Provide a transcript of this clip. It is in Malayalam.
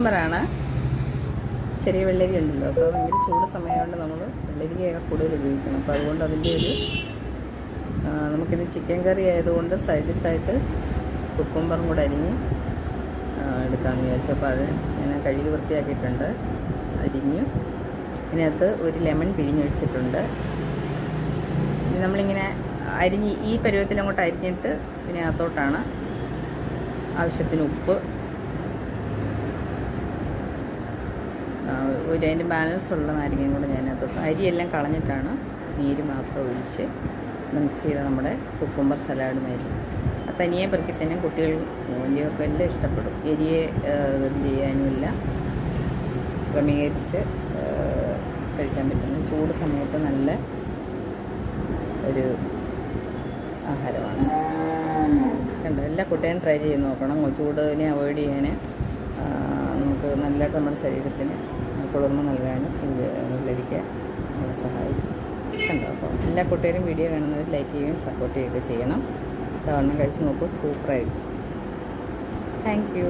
കുക്കുംബറാണ്. ചെറിയ വെള്ളരി ഉണ്ടല്ലോ, അപ്പോൾ ഭയങ്കര ചൂട് സമയമായതുകൊണ്ട് നമ്മൾ വെള്ളരിക്കയൊക്കെ കൂടുതൽ ഉപയോഗിക്കണം. അപ്പോൾ അതുകൊണ്ട് അതിൻ്റെ ഒരു നമുക്കിത് ചിക്കൻ കറി ആയതുകൊണ്ട് സൈഡ് ഡിഷായിട്ട് കുക്കുംബറും കൂടെ അരിഞ്ഞ് എടുക്കാമെന്ന് വിചാരിച്ചു. അപ്പോൾ അത് ഞാൻ കഴുകി വൃത്തിയാക്കിയിട്ടുണ്ട്, അരിഞ്ഞു. ഇതിനകത്ത് ഒരു ലെമൺ പിഴിഞ്ഞൊഴിച്ചിട്ടുണ്ട്. ഇനി നമ്മളിങ്ങനെ അരിഞ്ഞ് ഈ പരുവത്തിലങ്ങോട്ട് അരിഞ്ഞിട്ട് ഇതിനകത്തോട്ടാണ് ആവശ്യത്തിന് ഉപ്പ്, അതിൻ്റെ ബാലൻസ് ഉള്ള നാരങ്ങയും കൂടെ ഞാനകത്തോട്ട് അരിയെല്ലാം കളഞ്ഞിട്ടാണ് നീര് മാത്രം ഒഴിച്ച് മിക്സ് ചെയ്ത് നമ്മുടെ കുക്കുംബർ സലാഡ് മാതിരി. അത് തനിയെ പെറുക്കി തന്നെ കുട്ടികൾ വലിയവർക്ക് എല്ലാം ഇഷ്ടപ്പെടും. എരിയെ ഇത് ചെയ്യാനുമില്ല, ക്രമീകരിച്ച് കഴിക്കാൻ പറ്റുന്ന ചൂട് സമയത്ത് നല്ല ഒരു ആഹാരമാണ്. കണ്ടോ, എല്ലാ കുട്ടികളും ട്രൈ ചെയ്ത് നോക്കണം. ചൂടിനെ അവോയ്ഡ് ചെയ്യാൻ നമുക്ക് നല്ലതായിട്ട് നമ്മുടെ ശരീരത്തിന് കുളിർമ നൽകാനും ഇത് വെള്ളരിക്ക നമ്മളെ സഹായിക്കും. കണ്ടോ, അപ്പോൾ എല്ലാ കുട്ടികളും വീഡിയോ കാണുന്നവർ ലൈക്ക് ചെയ്യുകയും സപ്പോർട്ട് ചെയ്യുകയൊക്കെ ചെയ്യണം. ഒരെണ്ണം കഴിച്ച് നോക്കൂ, സൂപ്പറായിരിക്കും. Thank you.